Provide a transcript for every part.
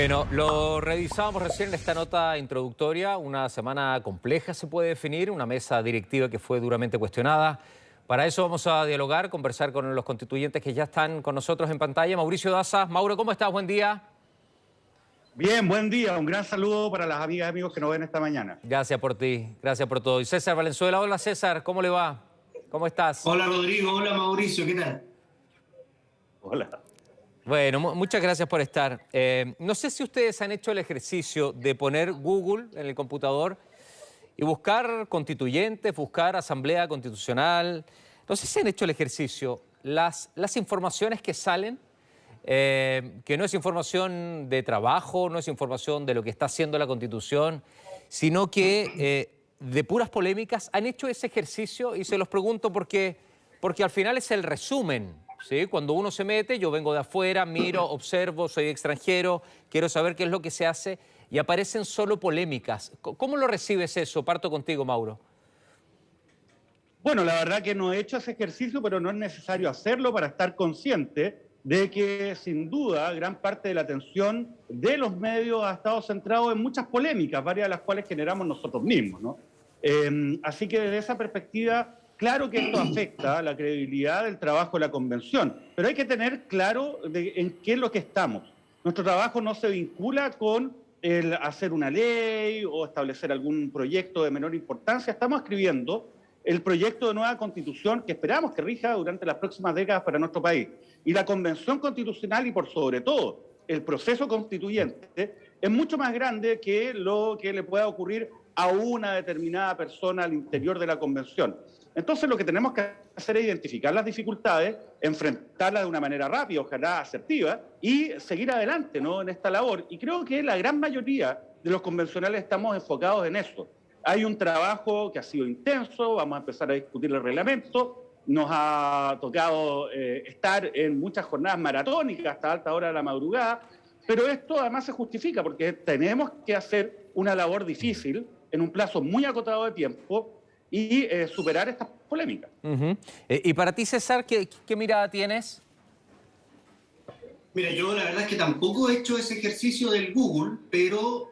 Bueno, lo revisábamos recién en esta nota introductoria, una semana compleja se puede definir, una mesa directiva que fue duramente cuestionada. Para eso vamos a dialogar, conversar con los constituyentes que ya están con nosotros en pantalla. Mauricio Daza. Mauro, ¿cómo estás? Buen día. Bien, buen día. Un gran saludo para las amigas y amigos que nos ven esta mañana. Gracias por ti, gracias por todo. Y César Valenzuela. Hola César, ¿cómo le va? ¿Cómo estás? Hola Rodrigo, hola Mauricio, ¿qué tal? Hola. Bueno, muchas gracias por estar. No sé si ustedes han hecho el ejercicio de poner Google en el computador y buscar constituyentes, buscar asamblea constitucional. No sé si han hecho el ejercicio. Las informaciones que salen, que no es información de trabajo, no es información de lo que está haciendo la Constitución, sino que de puras polémicas, ¿han hecho ese ejercicio? Y se los pregunto porque al final es el resumen. ¿Sí? Cuando uno se mete, yo vengo de afuera, miro, observo, soy extranjero, quiero saber qué es lo que se hace y aparecen solo polémicas. ¿Cómo lo recibes eso? Parto contigo, Mauro. Bueno, la verdad que no he hecho ese ejercicio, pero no es necesario hacerlo para estar consciente de que, sin duda, gran parte de la atención de los medios ha estado centrado en muchas polémicas, varias de las cuales generamos nosotros mismos, ¿no? Así que desde esa perspectiva, claro que esto afecta a la credibilidad del trabajo de la convención, pero hay que tener claro en qué es lo que estamos. Nuestro trabajo no se vincula con el hacer una ley o establecer algún proyecto de menor importancia. Estamos escribiendo el proyecto de nueva constitución que esperamos que rija durante las próximas décadas para nuestro país. Y la convención constitucional y por sobre todo el proceso constituyente es mucho más grande que lo que le pueda ocurrir a una determinada persona al interior de la convención. Entonces lo que tenemos que hacer es identificar las dificultades, enfrentarlas de una manera rápida, ojalá asertiva, y seguir adelante, ¿no?, en esta labor. Y creo que la gran mayoría de los convencionales estamos enfocados en eso. Hay un trabajo que ha sido intenso, vamos a empezar a discutir el reglamento, nos ha tocado estar en muchas jornadas maratónicas hasta alta hora de la madrugada, pero esto además se justifica porque tenemos que hacer una labor difícil en un plazo muy acotado de tiempo y superar estas polémicas. Y para ti, César, ¿qué mirada tienes? Mira, yo la verdad es que tampoco he hecho ese ejercicio del Google, pero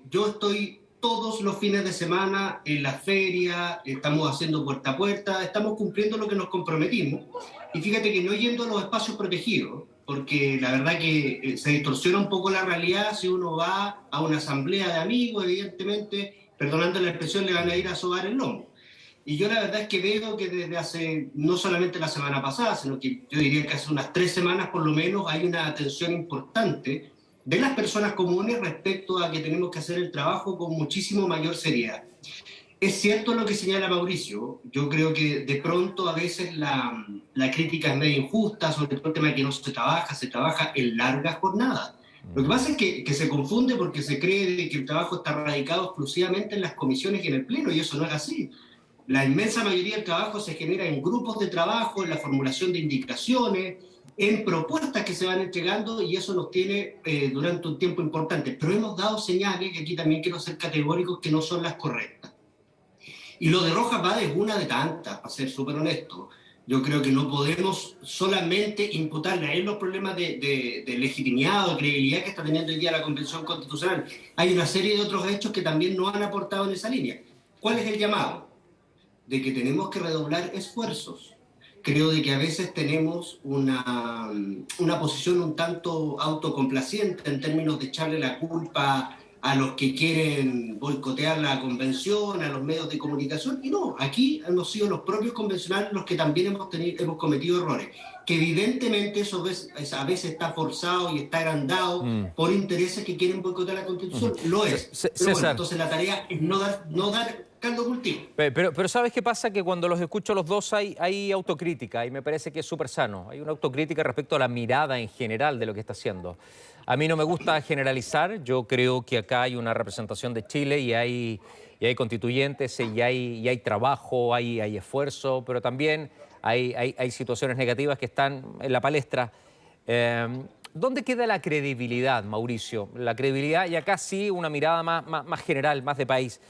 yo estoy todos los fines de semana en la feria, estamos haciendo puerta a puerta, estamos cumpliendo lo que nos comprometimos. Y fíjate que no yendo a los espacios protegidos, porque la verdad que se distorsiona un poco la realidad si uno va a una asamblea de amigos, evidentemente, perdonando la expresión, le van a ir a sobar el lomo. Y yo la verdad es que veo que desde hace, no solamente la semana pasada, sino que yo diría que hace unas 3 semanas por lo menos, hay una atención importante de las personas comunes respecto a que tenemos que hacer el trabajo con muchísimo mayor seriedad. Es cierto lo que señala Mauricio, yo creo que de pronto a veces la crítica es medio injusta, sobre todo el tema de que no se trabaja en largas jornadas. Lo que pasa es que se confunde porque se cree de que el trabajo está radicado exclusivamente en las comisiones y en el pleno, y eso no es así. La inmensa mayoría del trabajo se genera en grupos de trabajo, en la formulación de indicaciones, en propuestas que se van entregando, y eso nos tiene durante un tiempo importante. Pero hemos dado señales, y aquí también quiero ser categóricos, que no son las correctas. Y lo de Rojas Vade es una de tantas, para ser súper honesto. Yo creo que no podemos solamente imputarle a él los problemas de legitimidad o de credibilidad que está teniendo hoy día la Convención Constitucional. Hay una serie de otros hechos que también no han aportado en esa línea. ¿Cuál es el llamado? De que tenemos que redoblar esfuerzos. Creo de que a veces tenemos una posición un tanto autocomplaciente en términos de echarle la culpa a los que quieren boicotear la convención, a los medios de comunicación, y no, aquí hemos sido los propios convencionales los que también hemos cometido errores, que evidentemente eso a veces está forzado y está agrandado por intereses que quieren boicotear la constitución, lo es. Pero bueno, entonces la tarea es no dar caldo cultivo. Pero ¿sabes qué pasa? Que cuando los escucho a los dos hay autocrítica y me parece que es súper sano. Hay una autocrítica respecto a la mirada en general de lo que está haciendo. A mí no me gusta generalizar. Yo creo que acá hay una representación de Chile y hay constituyentes y hay trabajo, hay esfuerzo, pero también hay situaciones negativas que están en la palestra. ¿Dónde queda la credibilidad, Mauricio? La credibilidad, y acá sí una mirada más general, más de país.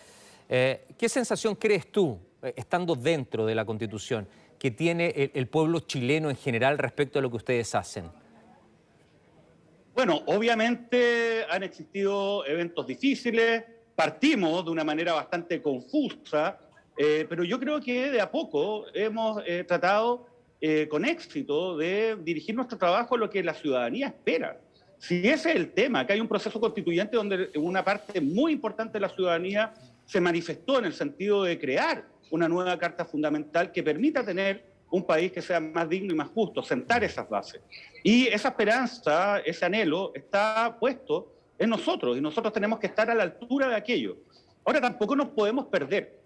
¿Qué sensación crees tú, estando dentro de la Constitución, que tiene el pueblo chileno en general respecto a lo que ustedes hacen? Bueno, obviamente han existido eventos difíciles, partimos de una manera bastante confusa, pero yo creo que de a poco hemos tratado con éxito de dirigir nuestro trabajo a lo que la ciudadanía espera. Si ese es el tema, que hay un proceso constituyente donde una parte muy importante de la ciudadanía se manifestó en el sentido de crear una nueva carta fundamental que permita tener un país que sea más digno y más justo, sentar esas bases. Y esa esperanza, ese anhelo, está puesto en nosotros y nosotros tenemos que estar a la altura de aquello. Ahora, tampoco nos podemos perder.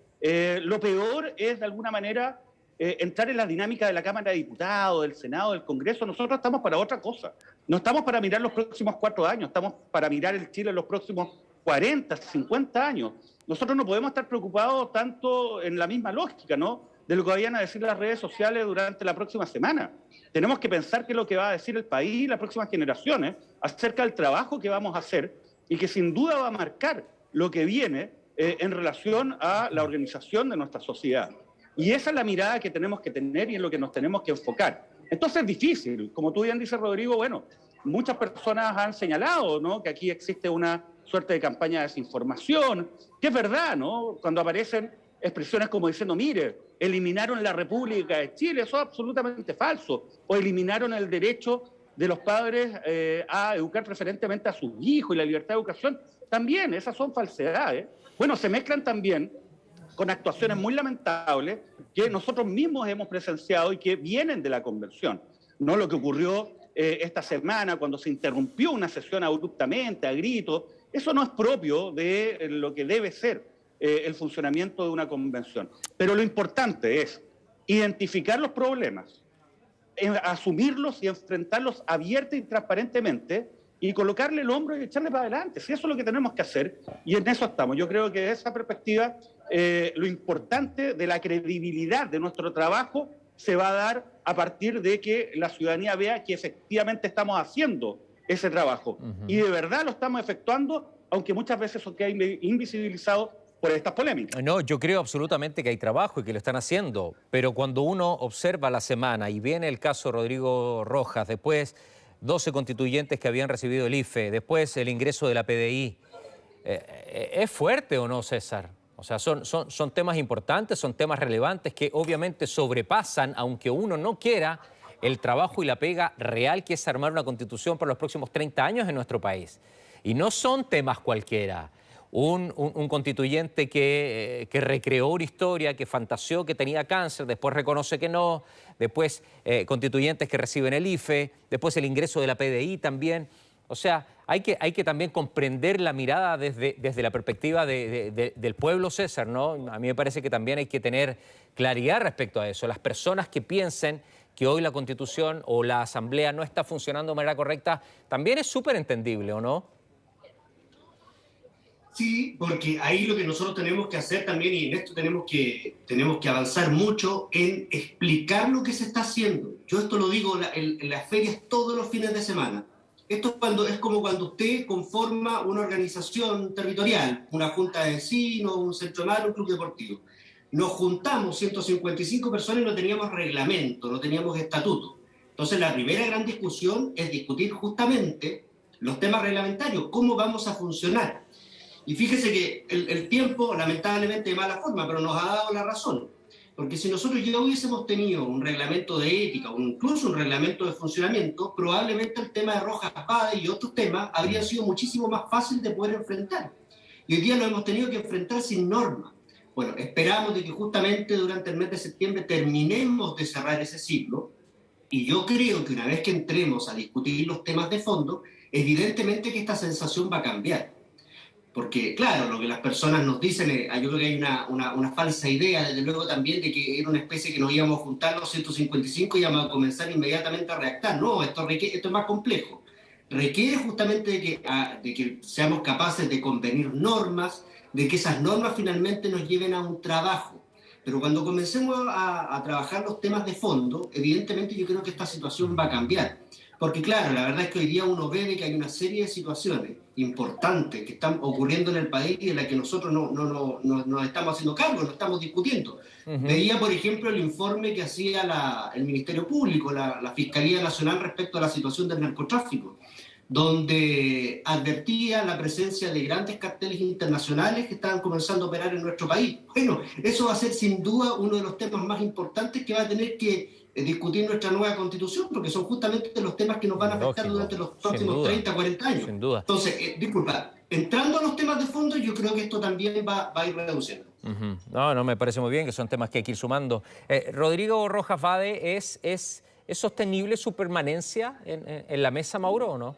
Lo peor es, de alguna manera, entrar en la dinámica de la Cámara de Diputados, del Senado, del Congreso. Nosotros estamos para otra cosa. No estamos para mirar los próximos 4 años, estamos para mirar el Chile en los próximos 40, 50 años. Nosotros no podemos estar preocupados tanto en la misma lógica, ¿no?, de lo que vayan a decir las redes sociales durante la próxima semana. Tenemos que pensar qué es lo que va a decir el país y las próximas generaciones acerca del trabajo que vamos a hacer y que sin duda va a marcar lo que viene en relación a la organización de nuestra sociedad. Y esa es la mirada que tenemos que tener y en lo que nos tenemos que enfocar. Entonces es difícil, como tú bien dices, Rodrigo, bueno, muchas personas han señalado, ¿no?, que aquí existe una suerte de campaña de desinformación, que es verdad, ¿no?, cuando aparecen expresiones como diciendo, mire, eliminaron la República de Chile, eso es absolutamente falso, o eliminaron el derecho de los padres a educar preferentemente a sus hijos y la libertad de educación, también esas son falsedades. Bueno, se mezclan también con actuaciones muy lamentables que nosotros mismos hemos presenciado y que vienen de la convención, ¿no? Lo que ocurrió esta semana cuando se interrumpió una sesión abruptamente, a gritos, eso no es propio de lo que debe ser el funcionamiento de una convención. Pero lo importante es identificar los problemas, asumirlos y enfrentarlos abierta y transparentemente y colocarle el hombro y echarle para adelante. Si eso es lo que tenemos que hacer, y en eso estamos. Yo creo que de esa perspectiva lo importante de la credibilidad de nuestro trabajo se va a dar a partir de que la ciudadanía vea que efectivamente estamos haciendo ese trabajo. Y de verdad lo estamos efectuando, aunque muchas veces eso queda invisibilizado por estas polémicas. No, yo creo absolutamente que hay trabajo y que lo están haciendo, pero cuando uno observa la semana y viene el caso Rodrigo Rojas, después 12 constituyentes que habían recibido el IFE, después el ingreso de la PDI, ¿es fuerte o no, César? O sea, son temas importantes, son temas relevantes que obviamente sobrepasan, aunque uno no quiera, el trabajo y la pega real que es armar una constitución para los próximos 30 años en nuestro país. Y no son temas cualquiera. Un constituyente que recreó una historia, que fantaseó que tenía cáncer, después reconoce que no, después constituyentes que reciben el IFE, después el ingreso de la PDI también. O sea, hay que también comprender la mirada desde la perspectiva del pueblo, César, ¿no? A mí me parece que también hay que tener claridad respecto a eso. Las personas que piensen que hoy la Constitución o la Asamblea no está funcionando de manera correcta, también es súper entendible, ¿o no? Sí, porque ahí lo que nosotros tenemos que hacer también, y en esto tenemos que avanzar mucho en explicar lo que se está haciendo. Yo esto lo digo en las ferias todos los fines de semana. Esto es como cuando usted conforma una organización territorial, una junta de vecinos, un centro de madre, un club deportivo. Nos juntamos 155 personas y no teníamos reglamento, no teníamos estatuto. Entonces la primera gran discusión es discutir justamente los temas reglamentarios, cómo vamos a funcionar. Y fíjese que el tiempo, lamentablemente de mala forma, pero nos ha dado la razón. Porque si nosotros ya hubiésemos tenido un reglamento de ética o incluso un reglamento de funcionamiento, probablemente el tema de Rojas Pade y otros temas habrían sido muchísimo más fácil de poder enfrentar. Y hoy día lo hemos tenido que enfrentar sin norma. Bueno, esperamos de que justamente durante el mes de septiembre terminemos de cerrar ese ciclo. Y yo creo que una vez que entremos a discutir los temas de fondo, evidentemente que esta sensación va a cambiar. Porque, claro, lo que las personas nos dicen, yo creo que hay una falsa idea, desde luego también, de que era una especie que nos íbamos a juntar los 155 y íbamos a comenzar inmediatamente a redactar. No, esto es más complejo. Requiere justamente de que seamos capaces de convenir normas, de que esas normas finalmente nos lleven a un trabajo. Pero cuando comencemos a trabajar los temas de fondo, evidentemente yo creo que esta situación va a cambiar. Porque claro, la verdad es que hoy día uno ve de que hay una serie de situaciones importantes que están ocurriendo en el país y en las que nosotros no estamos haciendo cargo, no estamos discutiendo. Veía, por ejemplo, el informe que hacía el Ministerio Público, la Fiscalía Nacional respecto a la situación del narcotráfico. donde advertía la presencia de grandes carteles internacionales que estaban comenzando a operar en nuestro país. Bueno, eso va a ser sin duda uno de los temas más importantes que va a tener que discutir nuestra nueva Constitución, porque son justamente los temas que nos van a afectar durante los próximos 30, 40 años. Sin duda. Entonces, disculpa, entrando a los temas de fondo, yo creo que esto también va a ir reduciendo. No, me parece muy bien, que son temas que hay que ir sumando. Rodrigo Rojas Vade, ¿es sostenible su permanencia en la mesa, Mauro, o no?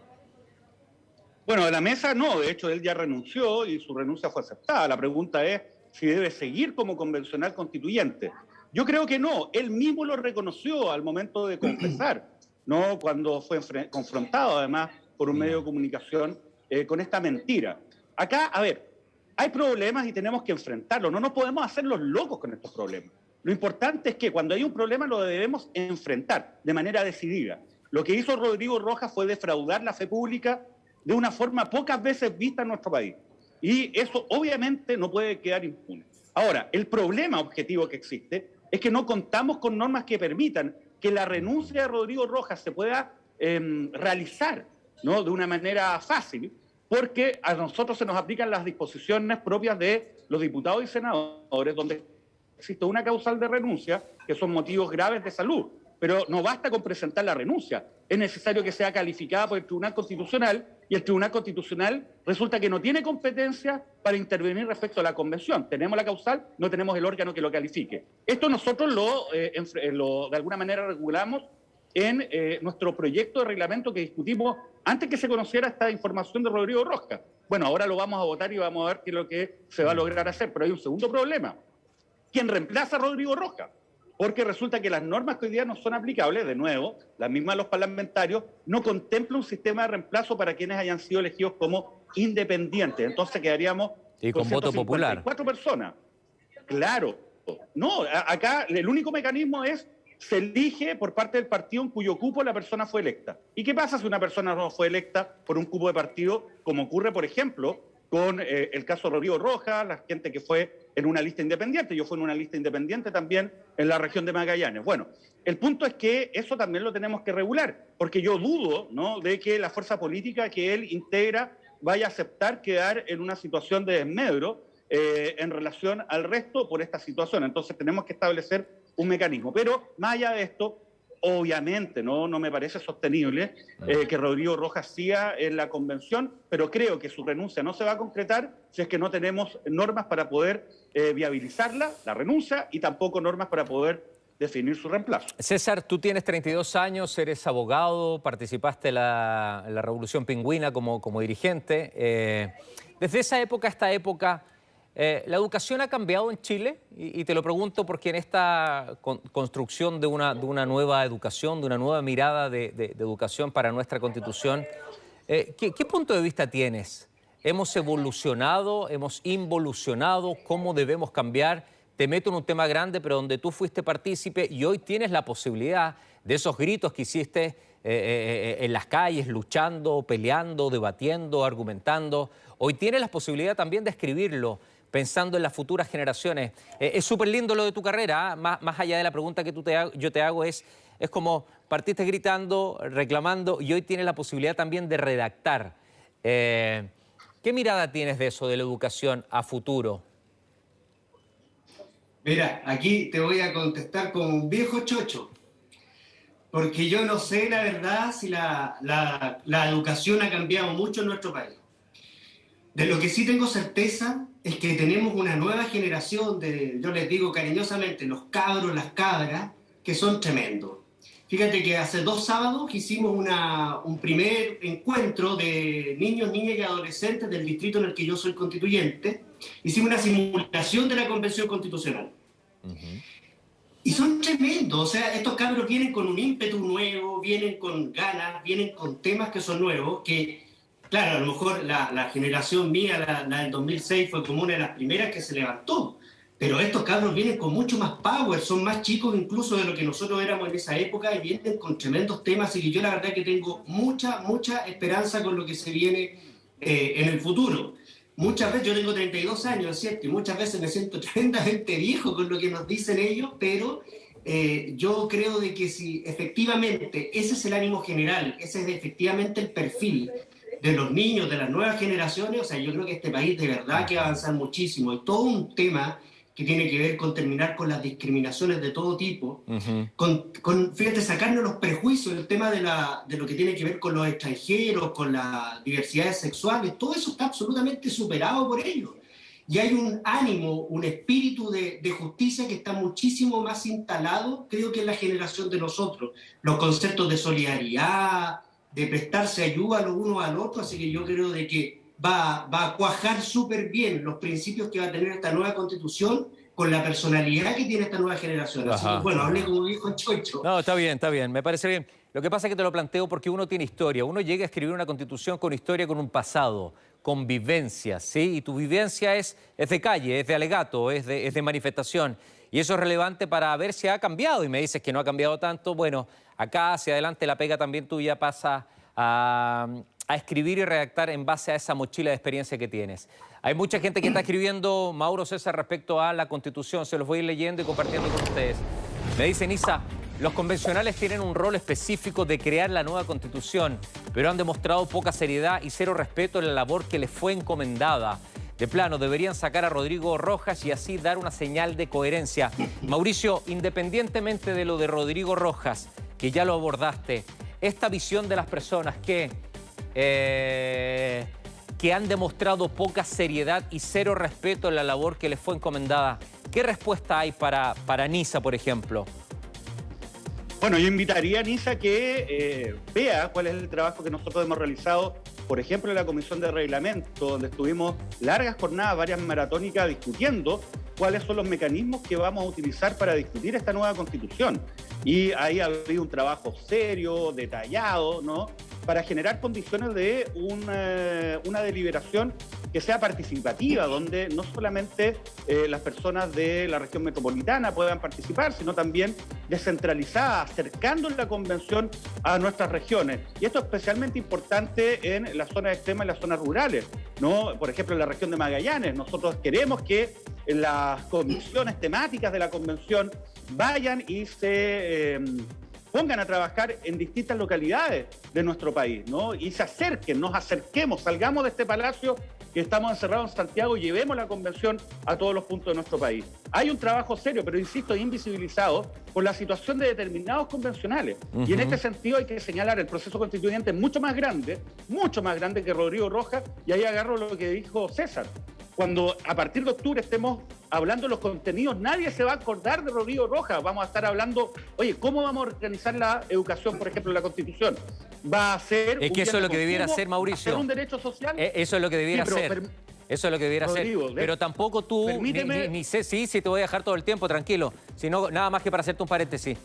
Bueno, de la mesa no, de hecho él ya renunció y su renuncia fue aceptada. La pregunta es si debe seguir como convencional constituyente. Yo creo que no, él mismo lo reconoció al momento de confesar, ¿no? Cuando fue confrontado además por un medio de comunicación con esta mentira. Acá, a ver, hay problemas y tenemos que enfrentarlos, no nos podemos hacer los locos con estos problemas. Lo importante es que cuando hay un problema lo debemos enfrentar de manera decidida. Lo que hizo Rodrigo Rojas fue defraudar la fe pública de una forma pocas veces vista en nuestro país. Y eso obviamente no puede quedar impune. Ahora, el problema objetivo que existe es que no contamos con normas que permitan que la renuncia de Rodrigo Rojas se pueda realizar, ¿no?, de una manera fácil, porque a nosotros se nos aplican las disposiciones propias de los diputados y senadores, donde existe una causal de renuncia, que son motivos graves de salud. Pero no basta con presentar la renuncia, es necesario que sea calificada por el Tribunal Constitucional, y el Tribunal Constitucional resulta que no tiene competencia para intervenir respecto a la convención. Tenemos la causal, no tenemos el órgano que lo califique. Esto nosotros de alguna manera regulamos en nuestro proyecto de reglamento que discutimos antes que se conociera esta información de Rodrigo Rojas. Bueno, ahora lo vamos a votar y vamos a ver qué es lo que se va a lograr hacer, pero hay un segundo problema. ¿Quién reemplaza a Rodrigo Rojas? Porque resulta que las normas que hoy día no son aplicables, de nuevo, las mismas de los parlamentarios, no contempla un sistema de reemplazo para quienes hayan sido elegidos como independientes. Entonces quedaríamos con voto popular. 4 personas. Claro. No, acá el único mecanismo es, se elige por parte del partido en cuyo cupo la persona fue electa. ¿Y qué pasa si una persona no fue electa por un cupo de partido, como ocurre, por ejemplo, con el caso de Rodrigo Rojas, la gente que fue en una lista independiente? Yo fui en una lista independiente también en la región de Magallanes. Bueno, el punto es que eso también lo tenemos que regular, porque yo dudo, ¿no?, de que la fuerza política que él integra vaya a aceptar quedar en una situación de desmedro en relación al resto por esta situación. Entonces tenemos que establecer un mecanismo. Pero más allá de esto, obviamente no me parece sostenible que Rodrigo Rojas siga en la convención, pero creo que su renuncia no se va a concretar si es que no tenemos normas para poder viabilizarla, la renuncia, y tampoco normas para poder definir su reemplazo. César, tú tienes 32 años, eres abogado, participaste en la Revolución Pingüina como dirigente. Desde esa época a esta época, ¿la educación ha cambiado en Chile? Y te lo pregunto porque en esta construcción de una nueva educación, de una nueva mirada de educación para nuestra Constitución, ¿qué punto de vista tienes? ¿Hemos evolucionado? ¿Hemos involucionado? ¿Cómo debemos cambiar? Te meto en un tema grande, pero donde tú fuiste partícipe y hoy tienes la posibilidad de esos gritos que hiciste en las calles, luchando, peleando, debatiendo, argumentando. Hoy tienes la posibilidad también de escribirlo, pensando en las futuras generaciones. Es súper lindo lo de tu carrera, ¿eh? Más allá de la pregunta que yo te hago, es como partiste gritando, reclamando, y hoy tienes la posibilidad también de redactar. ¿Qué mirada tienes de eso, de la educación a futuro? Mira, aquí te voy a contestar como un viejo chocho, porque yo no sé la verdad si la educación ha cambiado mucho en nuestro país. De lo que sí tengo certeza es que tenemos una nueva generación yo les digo cariñosamente, los cabros, las cabras, que son tremendos. Fíjate que hace 2 sábados hicimos un primer encuentro de niños, niñas y adolescentes del distrito en el que yo soy constituyente. Hicimos una simulación de la Convención Constitucional. Y son tremendos, o sea, estos cabros vienen con un ímpetu nuevo, vienen con ganas, vienen con temas que son nuevos, que, claro, a lo mejor la generación mía, la del 2006, fue como una de las primeras que se levantó, pero estos cabros vienen con mucho más power, son más chicos incluso de lo que nosotros éramos en esa época, y vienen con tremendos temas, y que yo la verdad que tengo mucha esperanza con lo que se viene en el futuro. Muchas veces, yo tengo 32 años, ¿cierto? Y muchas veces me siento tremendamente viejo con lo que nos dicen ellos, pero yo creo de que si efectivamente ese es el ánimo general, ese es efectivamente el perfil de los niños, de las nuevas generaciones, o sea, yo creo que este país de verdad que va a avanzar muchísimo. Hay todo un tema que tiene que ver con terminar con las discriminaciones de todo tipo, fíjate, sacarnos los prejuicios, el tema de lo que tiene que ver con los extranjeros, con las diversidades sexuales, todo eso está absolutamente superado por ellos. Y hay un ánimo, un espíritu de justicia que está muchísimo más instalado, creo que en la generación de nosotros. Los conceptos de solidaridad, de prestarse ayuda los unos al otro, así que yo creo de que va a cuajar súper bien los principios que va a tener esta nueva Constitución con la personalidad que tiene esta nueva generación. Así que, bueno, hablé como dijo Chocho. No, está bien, me parece bien. Lo que pasa es que te lo planteo porque uno tiene historia. Uno llega a escribir una Constitución con historia, con un pasado, con vivencias, ¿sí? Y tu vivencia es de calle, es de alegato, es de manifestación. Y eso es relevante para ver si ha cambiado. Y me dices que no ha cambiado tanto. Bueno, acá hacia adelante la pega también tuya pasa a escribir y redactar en base a esa mochila de experiencia que tienes. Hay mucha gente que está escribiendo, Mauro, César, respecto a la Constitución. Se los voy a ir leyendo y compartiendo con ustedes. Me dicen, Isa, los convencionales tienen un rol específico de crear la nueva Constitución, pero han demostrado poca seriedad y cero respeto en la labor que les fue encomendada. De plano, deberían sacar a Rodrigo Rojas y así dar una señal de coherencia. Mauricio, independientemente de lo de Rodrigo Rojas, que ya lo abordaste, esta visión de las personas que han demostrado poca seriedad y cero respeto en la labor que les fue encomendada, ¿qué respuesta hay para NISA, por ejemplo? Bueno, yo invitaría a NISA que vea cuál es el trabajo que nosotros hemos realizado, por ejemplo, en la Comisión de Reglamento, donde estuvimos largas jornadas, varias maratónicas, discutiendo cuáles son los mecanismos que vamos a utilizar para discutir esta nueva Constitución. Y ahí ha habido un trabajo serio, detallado, ¿no?, para generar condiciones de una deliberación que sea participativa, donde no solamente las personas de la región metropolitana puedan participar, sino también descentralizada, acercando la convención a nuestras regiones. Y esto es especialmente importante en las zonas extremas y las zonas rurales, ¿no? Por ejemplo, en la región de Magallanes, nosotros queremos que las comisiones temáticas de la convención vayan y se pongan a trabajar en distintas localidades de nuestro país, ¿no? Y se acerquen, nos acerquemos, salgamos de este palacio que estamos encerrados en Santiago y llevemos la convención a todos los puntos de nuestro país. Hay un trabajo serio, pero insisto, invisibilizado por la situación de determinados convencionales. Y en este sentido hay que señalar el proceso constituyente mucho más grande que Rodrigo Rojas, y ahí agarro lo que dijo César. Cuando a partir de octubre estemos hablando de los contenidos, nadie se va a acordar de Rodrigo Rojas. Vamos a estar hablando, oye, ¿cómo vamos a organizar la educación, por ejemplo, en la Constitución? ¿Va a ser es que eso es lo que debiera ser, Mauricio. ¿Va a ser un derecho social? Eso es lo que debiera ser. Eso es lo que debiera Rodrigo, ser. Pero tampoco tú, ni sé, sí, te voy a dejar todo el tiempo, tranquilo. Sino, nada más que para hacerte un paréntesis.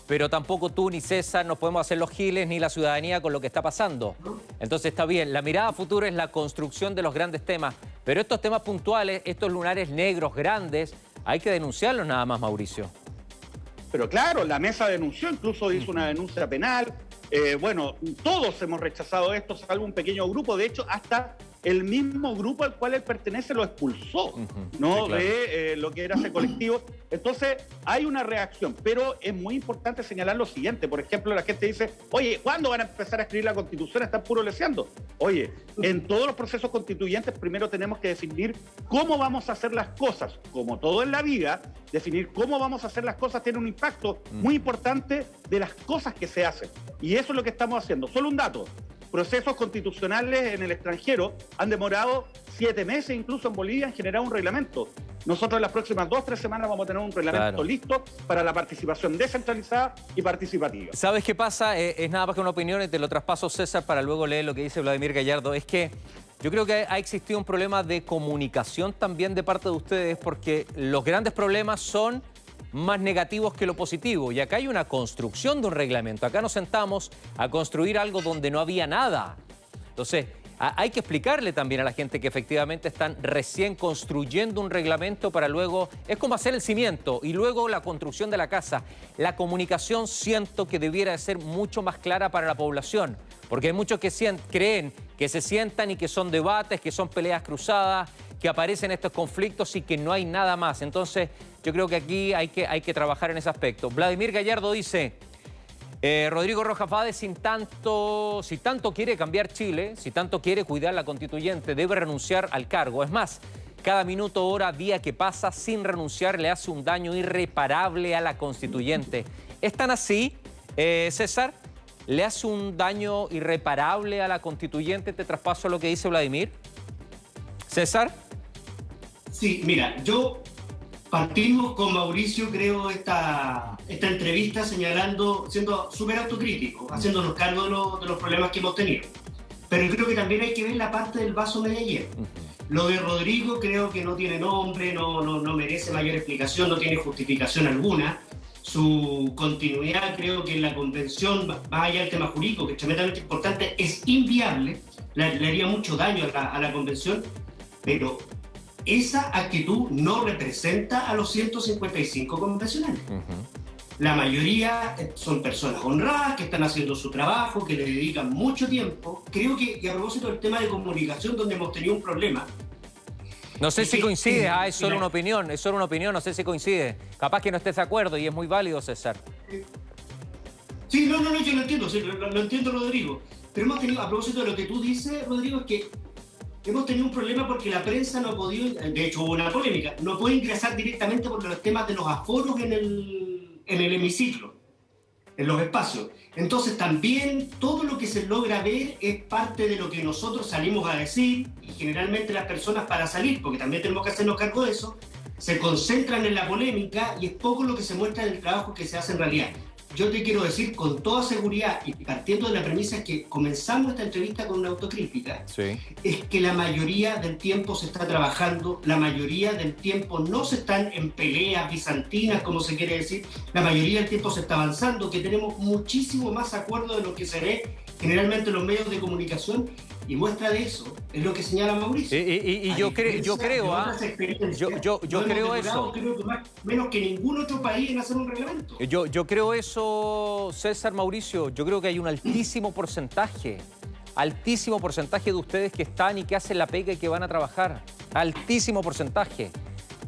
Pero tampoco tú ni César nos podemos hacer los giles ni la ciudadanía con lo que está pasando. Entonces está bien, la mirada a futuro es la construcción de los grandes temas, pero estos temas puntuales, estos lunares negros grandes, hay que denunciarlos nada más, Mauricio. Pero claro, la mesa denunció, incluso hizo una denuncia penal. Bueno, todos hemos rechazado esto, salvo un pequeño grupo. De hecho, hasta el mismo grupo al cual él pertenece lo expulsó, ¿no? Sí, claro. De lo que era ese colectivo. Entonces, hay una reacción, pero es muy importante señalar lo siguiente. Por ejemplo, la gente dice, oye, ¿cuándo van a empezar a escribir la Constitución? Están puro leseando. Oye, en todos los procesos constituyentes primero tenemos que definir cómo vamos a hacer las cosas. Como todo en la vida, definir cómo vamos a hacer las cosas tiene un impacto muy importante de las cosas que se hacen. Y eso es lo que estamos haciendo. Solo un dato. Procesos constitucionales en el extranjero han demorado 7 meses, incluso en Bolivia, en generar un reglamento. Nosotros en las próximas 2 o 3 semanas vamos a tener un reglamento listo para la participación descentralizada y participativa. ¿Sabes qué pasa? Es nada más que una opinión y te lo traspaso, César, para luego leer lo que dice Vladimir Gallardo. Es que yo creo que ha existido un problema de comunicación también de parte de ustedes, porque los grandes problemas son más negativos que lo positivo. Y acá hay una construcción de un reglamento. Acá nos sentamos a construir algo donde no había nada. Entonces, hay que explicarle también a la gente que efectivamente están recién construyendo un reglamento para luego... Es como hacer el cimiento y luego la construcción de la casa. La comunicación siento que debiera de ser mucho más clara para la población. Porque hay muchos que creen que se sientan y que son debates, que son peleas cruzadas, que aparecen estos conflictos y que no hay nada más. Entonces, yo creo que aquí hay que trabajar en ese aspecto. Vladimir Gallardo dice, Rodrigo Rojas Vade, si tanto quiere cambiar Chile, si tanto quiere cuidar la constituyente, debe renunciar al cargo. Es más, cada minuto, hora, día que pasa sin renunciar le hace un daño irreparable a la constituyente. ¿Es tan así, César? ¿Le hace un daño irreparable a la constituyente? Te traspaso lo que dice Vladimir. ¿César? Sí, mira, partimos con Mauricio, creo, esta entrevista señalando, siendo súper autocrítico, haciéndonos cargo de los problemas que hemos tenido. Pero creo que también hay que ver la parte del vaso medio lleno. Lo de Rodrigo creo que no tiene nombre, no merece mayor explicación, no tiene justificación alguna. Su continuidad creo que en la convención, más allá del tema jurídico, que es tremendamente importante, es inviable, le haría mucho daño a la convención, pero esa actitud no representa a los 155 convencionales. La mayoría son personas honradas, que están haciendo su trabajo, que le dedican mucho tiempo. Creo que, y a propósito del tema de comunicación, donde hemos tenido un problema. No sé si coincide, es solo una opinión, no sé si coincide. Capaz que no estés de acuerdo y es muy válido, César. Sí, no, yo lo entiendo, sí, lo entiendo, Rodrigo. Pero hemos tenido, a propósito de lo que tú dices, Rodrigo, es que hemos tenido un problema porque la prensa no ha podido, de hecho hubo una polémica, no puede ingresar directamente por los temas de los aforos en el hemiciclo, en los espacios. Entonces también todo lo que se logra ver es parte de lo que nosotros salimos a decir, y generalmente las personas, para salir, porque también tenemos que hacernos cargo de eso, se concentran en la polémica y es poco lo que se muestra del trabajo que se hace en realidad. Yo te quiero decir con toda seguridad, y partiendo de la premisa que comenzamos esta entrevista con una autocrítica, sí, es que la mayoría del tiempo se está trabajando, la mayoría del tiempo no se están en peleas bizantinas, como se quiere decir, la mayoría del tiempo se está avanzando, que tenemos muchísimo más acuerdo de lo que se ve generalmente en los medios de comunicación, y muestra de eso es lo que señala Mauricio. Y yo creo eso. Creo que menos que ningún otro país en hacer un reglamento. Yo creo eso, César, Mauricio. Yo creo que hay un altísimo porcentaje de ustedes que están y que hacen la pega y que van a trabajar. Altísimo porcentaje.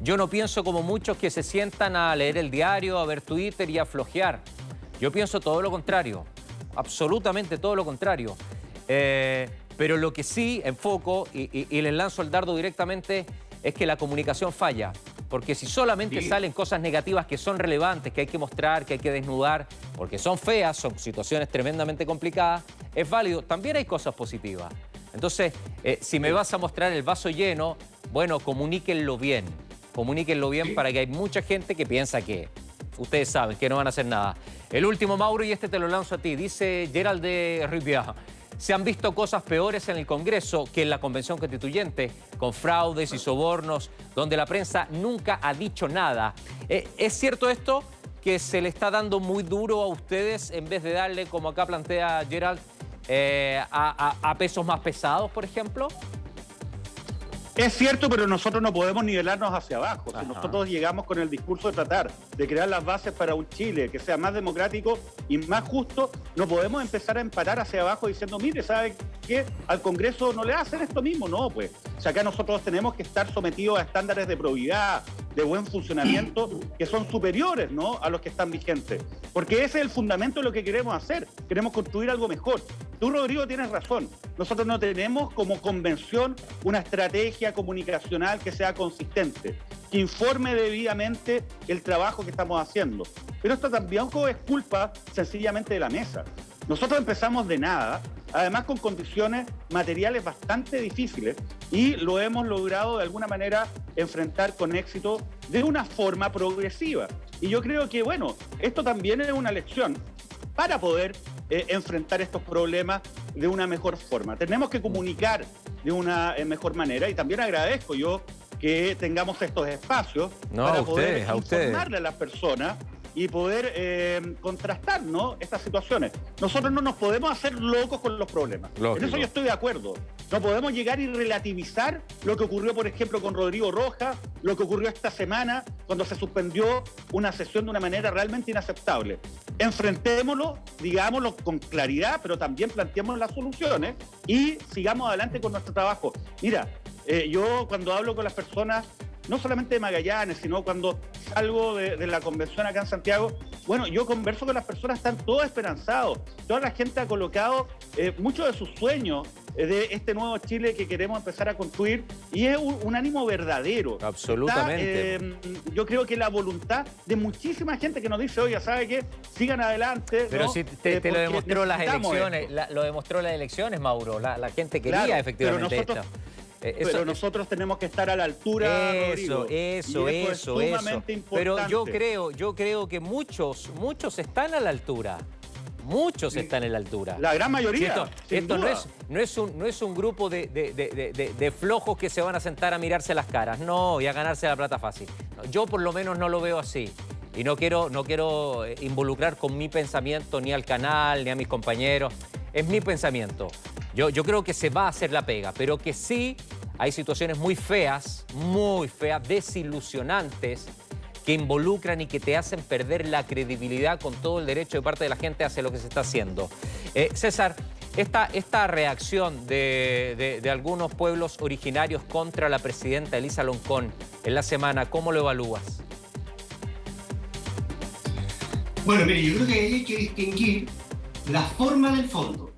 Yo no pienso como muchos que se sientan a leer el diario, a ver Twitter y a flojear. Yo pienso todo lo contrario. Absolutamente todo lo contrario. Pero lo que sí enfoco y les lanzo el dardo directamente es que la comunicación falla. Porque si solamente salen cosas negativas que son relevantes, que hay que mostrar, que hay que desnudar, porque son feas, son situaciones tremendamente complicadas, es válido. También hay cosas positivas. Entonces, si me vas a mostrar el vaso lleno, bueno, comuníquenlo bien. Comuníquenlo bien para que hay mucha gente que piensa que ustedes saben que no van a hacer nada. El último, Mauro, y este te lo lanzo a ti. Dice Gerald de Rivière. Se han visto cosas peores en el Congreso que en la Convención Constituyente, con fraudes y sobornos, donde la prensa nunca ha dicho nada. ¿Es cierto esto, que se le está dando muy duro a ustedes en vez de darle, como acá plantea Gerald, a pesos más pesados, por ejemplo? Es cierto, pero nosotros no podemos nivelarnos hacia abajo. Si nosotros llegamos con el discurso de tratar de crear las bases para un Chile que sea más democrático y más justo, no podemos empezar a empatar hacia abajo diciendo, mire, ¿sabe qué? Al Congreso no le hacen esto mismo. No, pues. O sea, acá nosotros tenemos que estar sometidos a estándares de probidad, de buen funcionamiento, que son superiores, ¿no?, a los que están vigentes. Porque ese es el fundamento de lo que queremos hacer. Queremos construir algo mejor. Tú, Rodrigo, tienes razón. Nosotros no tenemos como convención una estrategia comunicacional que sea consistente, que informe debidamente el trabajo que estamos haciendo. Pero esto también es culpa sencillamente de la mesa. Nosotros empezamos de nada, además con condiciones materiales bastante difíciles, y lo hemos logrado de alguna manera enfrentar con éxito de una forma progresiva. Y yo creo que, bueno, esto también es una lección para poder enfrentar estos problemas de una mejor forma. Tenemos que comunicar de una mejor manera, y también agradezco yo que tengamos estos espacios para poder informarle a las personas y poder contrastar, ¿no?, estas situaciones. Nosotros no nos podemos hacer locos con los problemas. Lógico. En eso yo estoy de acuerdo. No podemos llegar y relativizar lo que ocurrió, por ejemplo, con Rodrigo Rojas, lo que ocurrió esta semana cuando se suspendió una sesión de una manera realmente inaceptable. Enfrentémoslo, digámoslo con claridad, pero también planteemos las soluciones y sigamos adelante con nuestro trabajo. Mira, Yo cuando hablo con las personas, no solamente de Magallanes, sino cuando salgo de la convención acá en Santiago, bueno, yo converso con las personas, están todos esperanzados. Toda la gente ha colocado muchos de sus sueños de este nuevo Chile que queremos empezar a construir, y es un ánimo verdadero. Absolutamente. Yo creo que la voluntad de muchísima gente que nos dice, oye, ¿sabe qué? Sigan adelante. Pero ¿no? si te lo demostró las elecciones, esto. lo demostró las elecciones, Mauro. La gente quería, claro, efectivamente esto. Pero nosotros tenemos que estar a la altura, Rodrigo. Eso. Es sumamente importante. Pero yo creo que muchos están a la altura. Muchos están a la altura. La gran mayoría. Esto no es un grupo de flojos que se van a sentar a mirarse las caras, no, y a ganarse la plata fácil. Yo por lo menos no lo veo así. Y no quiero involucrar con mi pensamiento ni al canal, ni a mis compañeros. Es mi pensamiento. Yo creo que se va a hacer la pega, pero que sí hay situaciones muy feas, desilusionantes, que involucran y que te hacen perder la credibilidad con todo el derecho de parte de la gente hacia lo que se está haciendo. César, esta reacción de algunos pueblos originarios contra la presidenta Elisa Loncón en la semana, ¿cómo lo evalúas? Bueno, mire, yo creo que hay que distinguir la forma del fondo.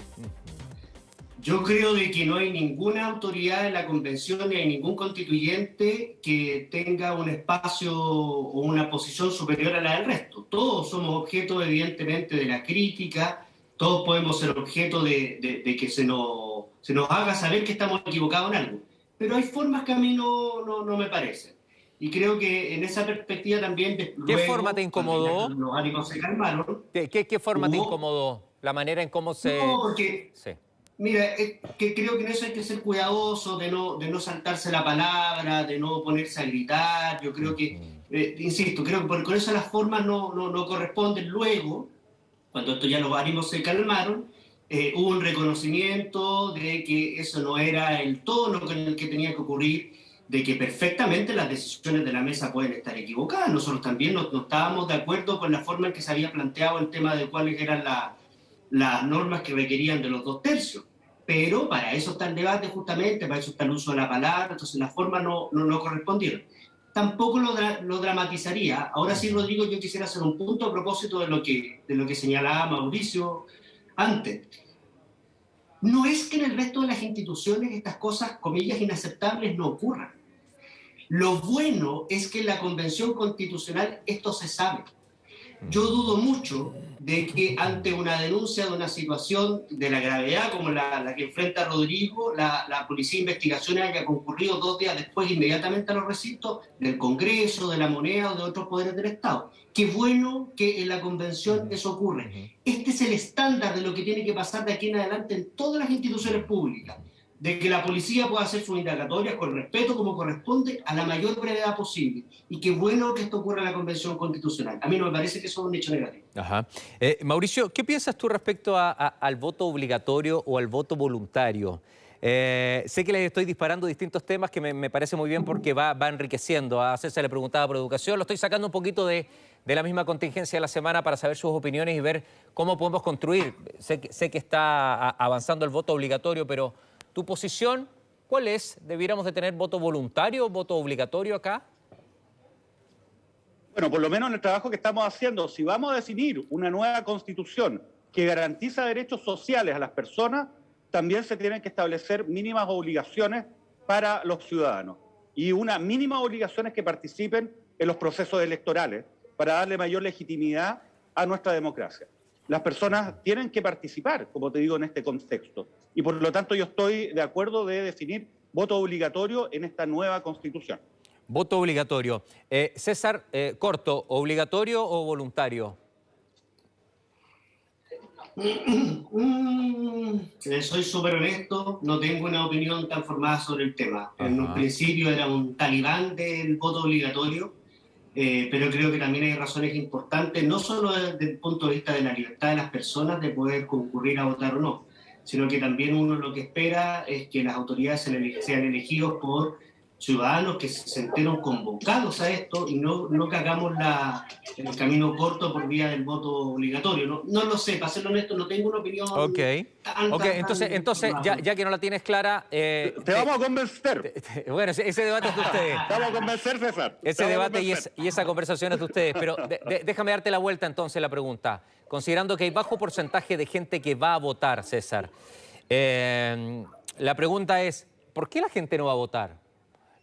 Yo creo de que no hay ninguna autoridad en la convención ni hay ningún constituyente que tenga un espacio o una posición superior a la del resto. Todos somos objeto, evidentemente, de la crítica, todos podemos ser objeto de que se nos haga saber que estamos equivocados en algo. Pero hay formas que a mí no me parecen. Y creo que en esa perspectiva también... ¿Qué forma te incomodó? Los ánimos se calmaron. ¿Qué forma te incomodó? La manera en cómo se... No, porque... Sí. Mira, que creo que en eso hay que ser cuidadoso, de no saltarse la palabra, de no ponerse a gritar. Yo creo que, insisto, creo que con eso las formas no corresponden. Luego, cuando esto ya los ánimos se calmaron, hubo un reconocimiento de que eso no era el tono con el que tenía que ocurrir, de que perfectamente las decisiones de la mesa pueden estar equivocadas. Nosotros también no estábamos de acuerdo con la forma en que se había planteado el tema de cuáles eran las normas que requerían de los 2/3, pero para eso está el debate justamente, para eso está el uso de la palabra, entonces las formas no correspondieron. Tampoco lo dramatizaría. Ahora sí, Rodrigo, yo quisiera hacer un punto a propósito de lo que señalaba Mauricio antes. No es que en el resto de las instituciones estas cosas, comillas, inaceptables no ocurran. Lo bueno es que en la Convención Constitucional esto se sabe. Yo dudo mucho de que ante una denuncia de una situación de la gravedad como la que enfrenta Rodrigo, la Policía de Investigaciones haya concurrido 2 días después inmediatamente a los recintos del Congreso, de la Moneda o de otros poderes del Estado. Qué bueno que en la Convención eso ocurre. Este es el estándar de lo que tiene que pasar de aquí en adelante en todas las instituciones públicas, de que la policía pueda hacer sus indagatorias con respeto como corresponde a la mayor brevedad posible. Y qué bueno que esto ocurra en la Convención Constitucional. A mí no me parece que eso es un hecho negativo. Ajá. Mauricio, ¿qué piensas tú respecto al voto obligatorio o al voto voluntario? Sé que les estoy disparando distintos temas que me parece muy bien porque va enriqueciendo. A César le preguntaba por educación, lo estoy sacando un poquito de la misma contingencia de la semana para saber sus opiniones y ver cómo podemos construir. Sé que está avanzando el voto obligatorio, pero ¿tu posición cuál es? ¿Debiéramos de tener voto voluntario o voto obligatorio acá? Bueno, por lo menos en el trabajo que estamos haciendo, si vamos a definir una nueva constitución que garantiza derechos sociales a las personas, también se tienen que establecer mínimas obligaciones para los ciudadanos. Y una mínima obligación es que participen en los procesos electorales para darle mayor legitimidad a nuestra democracia. Las personas tienen que participar, como te digo, en este contexto. Y por lo tanto yo estoy de acuerdo de definir voto obligatorio en esta nueva constitución. Voto obligatorio. César, corto, ¿obligatorio o voluntario? Soy súper honesto, no tengo una opinión tan formada sobre el tema. En un principio era un talibán del voto obligatorio, pero creo que también hay razones importantes, no solo desde el punto de vista de la libertad de las personas de poder concurrir a votar o no, sino que también uno lo que espera es que las autoridades sean elegidos por ciudadanos que se sintieron convocados a esto y no que hagamos el camino corto por vía del voto obligatorio. No lo sé, para ser honesto, no tengo una opinión. Ok, entonces ya que no la tienes clara... te vamos a convencer. Bueno, ese debate es de ustedes. Te vamos a convencer, César. Ese debate y esa conversación es de ustedes. Pero déjame darte la vuelta entonces la pregunta. Considerando que hay bajo porcentaje de gente que va a votar, César, la pregunta es, ¿por qué la gente no va a votar?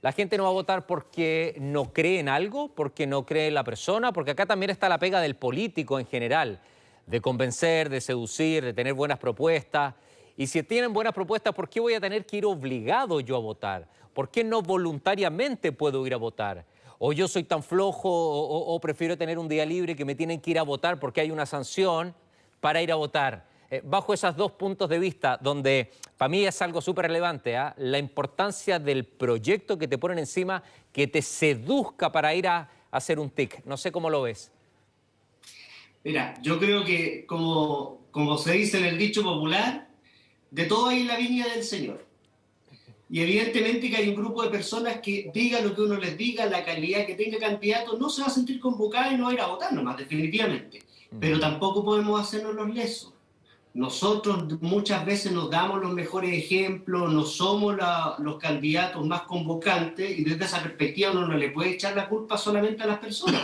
¿La gente no va a votar porque no cree en algo, porque no cree en la persona? Porque acá también está la pega del político en general, de convencer, de seducir, de tener buenas propuestas. Y si tienen buenas propuestas, ¿por qué voy a tener que ir obligado yo a votar? ¿Por qué no voluntariamente puedo ir a votar? O yo soy tan flojo o prefiero tener un día libre que me tienen que ir a votar porque hay una sanción para ir a votar. Bajo esos dos puntos de vista, donde para mí es algo súper relevante, la importancia del proyecto que te ponen encima, que te seduzca para ir a hacer un tic. No sé cómo lo ves. Mira, yo creo que, como se dice en el dicho popular, de todo hay en la viña del Señor. Y evidentemente que hay un grupo de personas que diga lo que uno les diga, la calidad que tenga candidato, no se va a sentir convocada y no va a ir a votar nomás, definitivamente. Pero tampoco podemos hacernos los lesos. Nosotros muchas veces nos damos los mejores ejemplos, no somos los candidatos más convocantes y desde esa perspectiva uno no le puede echar la culpa solamente a las personas.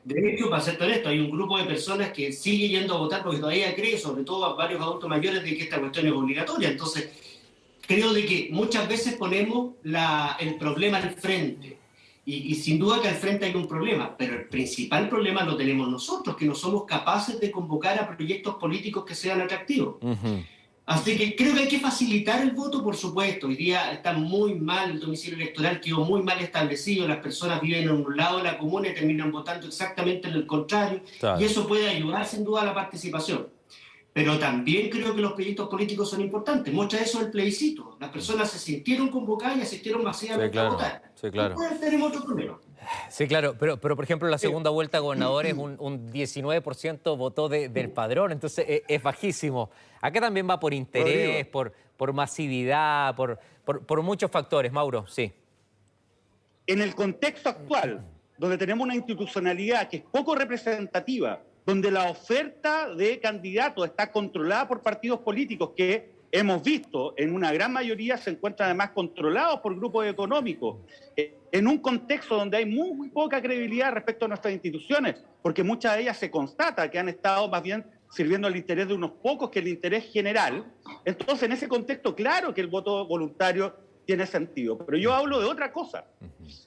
De hecho, para ser honesto, hay un grupo de personas que sigue yendo a votar porque todavía cree, sobre todo a varios adultos mayores, de que esta cuestión es obligatoria. Entonces, creo de que muchas veces ponemos el problema al frente. Y sin duda que al frente hay un problema, pero el principal problema lo tenemos nosotros, que no somos capaces de convocar a proyectos políticos que sean atractivos. Así que creo que hay que facilitar el voto, por supuesto. Hoy día está muy mal, el domicilio electoral quedó muy mal establecido, las personas viven en un lado de la comuna y terminan votando exactamente en el contrario, claro. Y eso puede ayudar sin duda a la participación. Pero también creo que los proyectos políticos son importantes. Muestra eso el plebiscito. Las personas se sintieron convocadas y asistieron masivamente a votar. Sí, claro. No tenemos otro problema. Sí, claro. Pero por ejemplo, la segunda vuelta a gobernadores, un 19% votó del padrón. Entonces, es bajísimo. Acá también va por interés, por masividad, por muchos factores. Mauro, sí. En el contexto actual, donde tenemos una institucionalidad que es poco representativa, donde la oferta de candidatos está controlada por partidos políticos que hemos visto en una gran mayoría se encuentran además controlados por grupos económicos, en un contexto donde hay muy poca credibilidad respecto a nuestras instituciones, porque muchas de ellas se constata que han estado más bien sirviendo el interés de unos pocos que el interés general. Entonces, en ese contexto, claro que el voto voluntario tiene sentido. Pero yo hablo de otra cosa.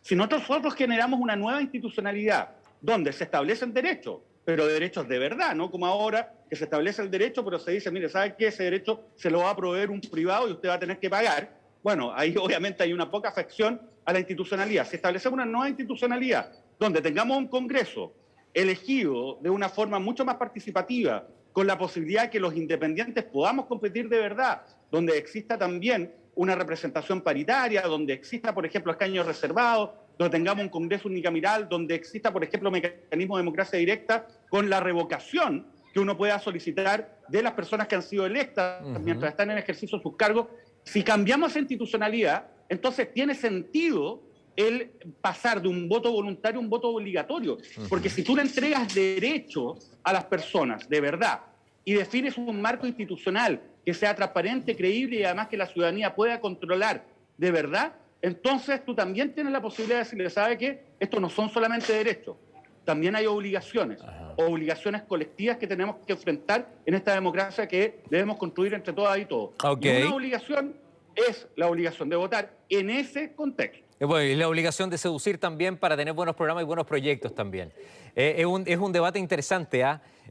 Si nosotros generamos una nueva institucionalidad donde se establecen derechos, pero derechos de verdad, no como ahora que se establece el derecho, pero se dice, mire, ¿sabe qué? Ese derecho se lo va a proveer un privado y usted va a tener que pagar. Bueno, ahí obviamente hay una poca afección a la institucionalidad. Si establecemos una nueva institucionalidad donde tengamos un Congreso elegido de una forma mucho más participativa, con la posibilidad de que los independientes podamos competir de verdad, donde exista también una representación paritaria, donde exista, por ejemplo, escaños reservados, donde tengamos un Congreso unicameral, donde exista, por ejemplo, mecanismo de democracia directa con la revocación que uno pueda solicitar de las personas que han sido electas mientras están en ejercicio de sus cargos. Si cambiamos esa institucionalidad, entonces tiene sentido el pasar de un voto voluntario a un voto obligatorio. Porque si tú le entregas derechos a las personas de verdad y defines un marco institucional que sea transparente, creíble y además que la ciudadanía pueda controlar de verdad, entonces tú también tienes la posibilidad de decirle, ¿sabe qué? Estos no son solamente derechos, también hay obligaciones, obligaciones colectivas que tenemos que enfrentar en esta democracia que debemos construir entre todas y todos. Y una obligación es la obligación de votar en ese contexto. Bueno, y la obligación de seducir también para tener buenos programas y buenos proyectos también. Es un debate interesante,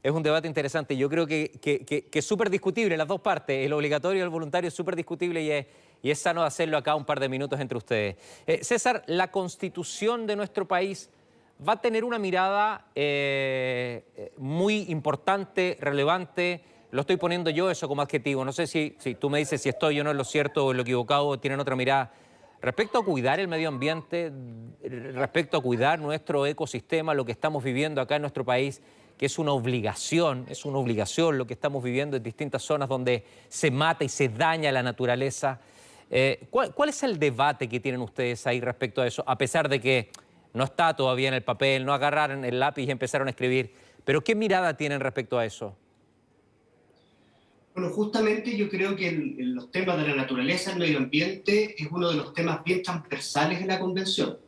Es un debate interesante. Yo creo que es súper discutible las dos partes. El obligatorio y el voluntario es súper discutible y es sano hacerlo acá un par de minutos entre ustedes. César, la Constitución de nuestro país va a tener una mirada muy importante, relevante. Lo estoy poniendo yo eso como adjetivo. No sé si tú me dices si estoy o no en lo cierto o en lo equivocado o tienen otra mirada. Respecto a cuidar el medio ambiente, respecto a cuidar nuestro ecosistema, lo que estamos viviendo acá en nuestro país, que es una obligación lo que estamos viviendo en distintas zonas donde se mata y se daña la naturaleza. ¿Cuál es el debate que tienen ustedes ahí respecto a eso? A pesar de que no está todavía en el papel, no agarraron el lápiz y empezaron a escribir. Pero ¿qué mirada tienen respecto a eso? Bueno, justamente yo creo que los temas de la naturaleza, el medio ambiente, es uno de los temas bien transversales en la Convención.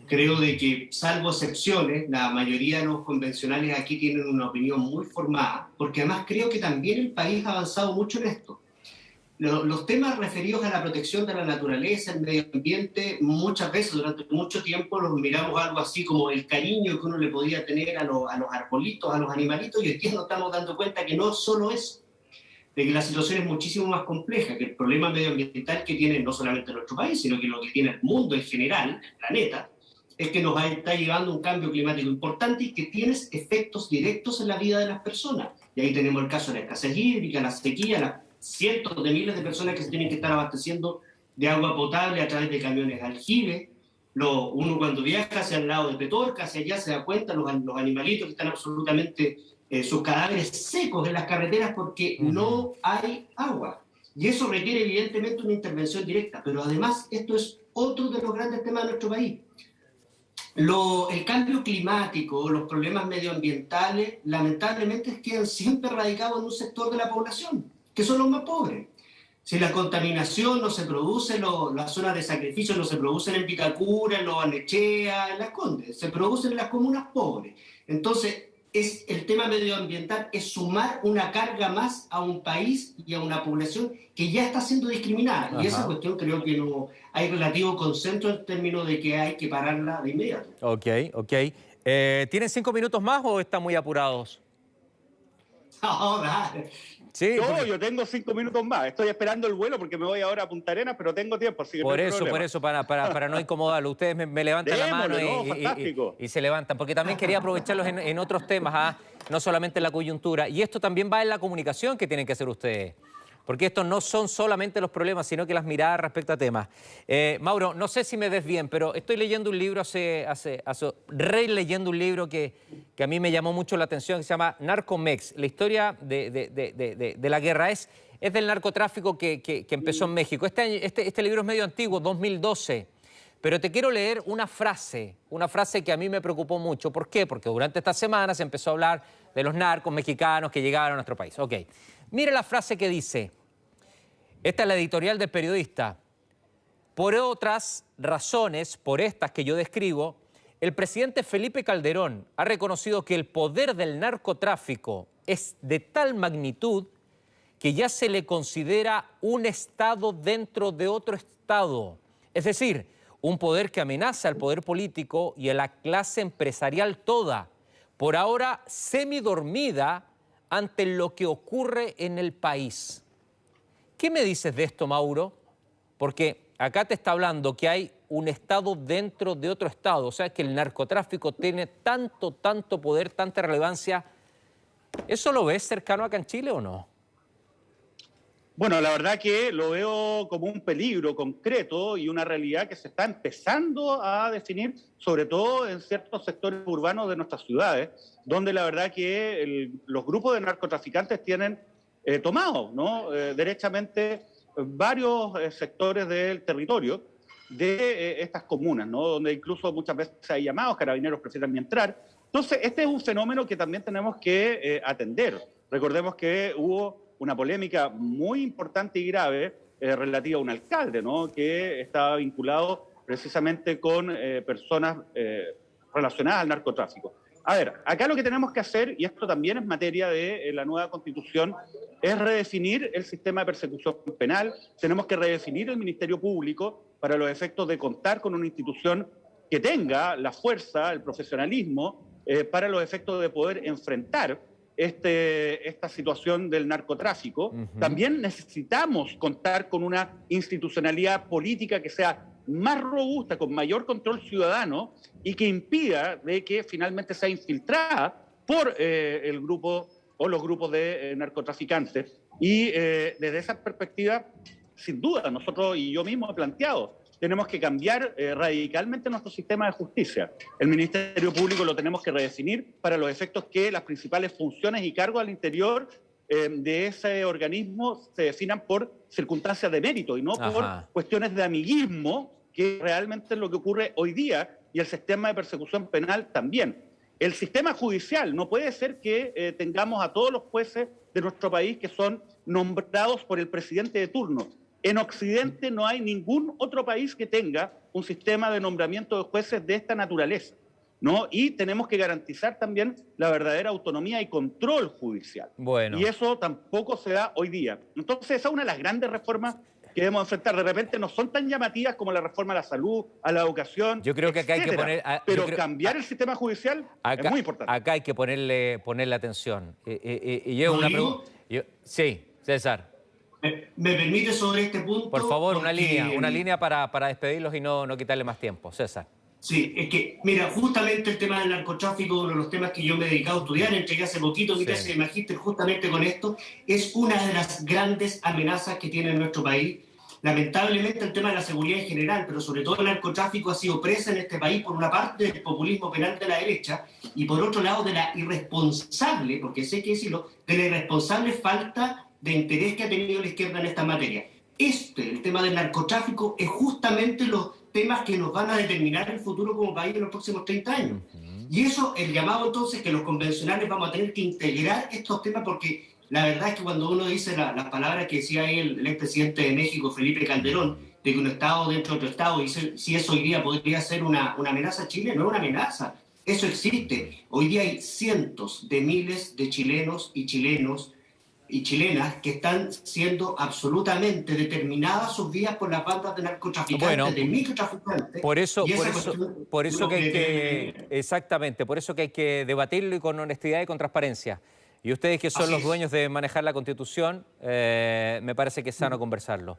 Creo de que, salvo excepciones, la mayoría de los convencionales aquí tienen una opinión muy formada, porque además creo que también el país ha avanzado mucho en esto. Los temas referidos a la protección de la naturaleza, el medio ambiente, muchas veces durante mucho tiempo los miramos algo así como el cariño que uno le podía tener a los arbolitos, a los animalitos, y hoy día nos estamos dando cuenta que no solo eso, de que la situación es muchísimo más compleja, que el problema medioambiental que tiene no solamente nuestro país, sino que lo que tiene el mundo en general, el planeta, es que nos está llevando un cambio climático importante y que tiene efectos directos en la vida de las personas. Y ahí tenemos el caso de la escasez hídrica, la sequía, las cientos de miles de personas que se tienen que estar abasteciendo de agua potable a través de camiones aljibe. Uno cuando viaja hacia el lado de Petorca, hacia allá, se da cuenta los animalitos que están absolutamente, sus cadáveres secos en las carreteras porque no hay agua. Y eso requiere evidentemente una intervención directa, pero además esto es otro de los grandes temas de nuestro país. El cambio climático, los problemas medioambientales, lamentablemente quedan siempre radicados en un sector de la población, que son los más pobres. Si la contaminación no se produce, las zonas de sacrificio no se producen en Vitacura, en Lobarnechea, en Las Condes, se producen en las comunas pobres. Entonces, el tema medioambiental es sumar una carga más a un país y a una población que ya está siendo discriminada. Ajá. Y esa cuestión creo que no hay relativo consenso en términos de que hay que pararla de inmediato. Ok. ¿Tienen 5 minutos más o están muy apurados? No, dale. Sí, yo tengo 5 minutos más. Estoy esperando el vuelo porque me voy ahora a Punta Arenas, pero tengo tiempo, así que por eso, para no incomodarlo. Ustedes me levantan la mano y se levantan, porque también quería aprovecharlos en otros temas, no solamente en la coyuntura. Y esto también va en la comunicación que tienen que hacer ustedes. Porque estos no son solamente los problemas, sino que las miradas respecto a temas. Mauro, no sé si me ves bien, pero estoy leyendo un libro, releyendo un libro que a mí me llamó mucho la atención, que se llama Narcomex. La historia de la guerra es del narcotráfico que empezó en México. Este libro es medio antiguo, 2012. Pero te quiero leer una frase que a mí me preocupó mucho. ¿Por qué? Porque durante esta semana se empezó a hablar de los narcos mexicanos que llegaron a nuestro país. Ok. Mira la frase que dice, esta es la editorial del periodista. Por otras razones, por estas que yo describo, el presidente Felipe Calderón ha reconocido que el poder del narcotráfico es de tal magnitud que ya se le considera un Estado dentro de otro Estado. Es decir, un poder que amenaza al poder político y a la clase empresarial toda, por ahora semidormida ante lo que ocurre en el país. ¿Qué me dices de esto, Mauro? Porque acá te está hablando que hay un Estado dentro de otro Estado, o sea, que el narcotráfico tiene tanto poder, tanta relevancia. ¿Eso lo ves cercano acá en Chile o no? Bueno, la verdad que lo veo como un peligro concreto y una realidad que se está empezando a definir, sobre todo en ciertos sectores urbanos de nuestras ciudades, donde la verdad que los grupos de narcotraficantes tienen tomado, ¿no? Derechamente varios sectores del territorio de estas comunas, ¿no? Donde incluso muchas veces hay llamados, carabineros prefieren ni entrar. Entonces, este es un fenómeno que también tenemos que atender. Recordemos que hubo una polémica muy importante y grave relativa a un alcalde, ¿no? Que estaba vinculado precisamente con personas relacionadas al narcotráfico. A ver, acá lo que tenemos que hacer, y esto también es materia de la nueva Constitución, es redefinir el sistema de persecución penal. Tenemos que redefinir el Ministerio Público para los efectos de contar con una institución que tenga la fuerza, el profesionalismo, para los efectos de poder enfrentar esta situación del narcotráfico. También necesitamos contar con una institucionalidad política que sea más robusta, con mayor control ciudadano y que impida de que finalmente sea infiltrada por el grupo o los grupos de narcotraficantes. Y desde esa perspectiva, sin duda, nosotros y yo mismo he planteado, tenemos que cambiar radicalmente nuestro sistema de justicia. El Ministerio Público lo tenemos que redefinir para los efectos que las principales funciones y cargos al interior de ese organismo se definan por circunstancias de mérito y no por cuestiones de amiguismo, que realmente es lo que ocurre hoy día, y el sistema de persecución penal también. El sistema judicial, no puede ser que tengamos a todos los jueces de nuestro país que son nombrados por el presidente de turno. En Occidente no hay ningún otro país que tenga un sistema de nombramiento de jueces de esta naturaleza, ¿no? Y tenemos que garantizar también la verdadera autonomía y control judicial. Bueno. Y eso tampoco se da hoy día. Entonces, esa es una de las grandes reformas que debemos enfrentar. De repente no son tan llamativas como la reforma a la salud, a la educación. Yo creo que acá hay que poner... pero cambiar el sistema judicial es muy importante. Acá hay que ponerle atención. Y yo una pregunta... Sí, César. ¿Me permite sobre este punto? Por favor, una línea para despedirlos y no quitarle más tiempo. César. Sí, es que, mira, justamente el tema del narcotráfico, uno de los temas que yo me he dedicado a estudiar, entregué hace poquito mi tesis de magíster justamente con esto, es una de las grandes amenazas que tiene nuestro país. Lamentablemente el tema de la seguridad en general, pero sobre todo el narcotráfico ha sido presa en este país por una parte del populismo penal de la derecha y por otro lado de la irresponsable, porque sé que decirlo, de la irresponsable falta de interés que ha tenido la izquierda en esta materia. El tema del narcotráfico, es justamente los temas que nos van a determinar el futuro como país en los próximos 30 años. Y eso, el llamado entonces que los convencionales vamos a tener que integrar estos temas, porque la verdad es que cuando uno dice las palabras que decía el expresidente de México, Felipe Calderón, de que un Estado dentro de otro Estado, y si eso hoy día podría ser una amenaza a Chile, no es una amenaza, eso existe. Hoy día hay cientos de miles de chilenos y chilenas que están siendo absolutamente determinadas sus vidas por las bandas de narcotraficantes, de microtraficantes. Por eso que hay que, exactamente, por eso que hay que debatirlo y con honestidad y con transparencia. Y ustedes que son los dueños de manejar la Constitución, me parece que es sano conversarlo.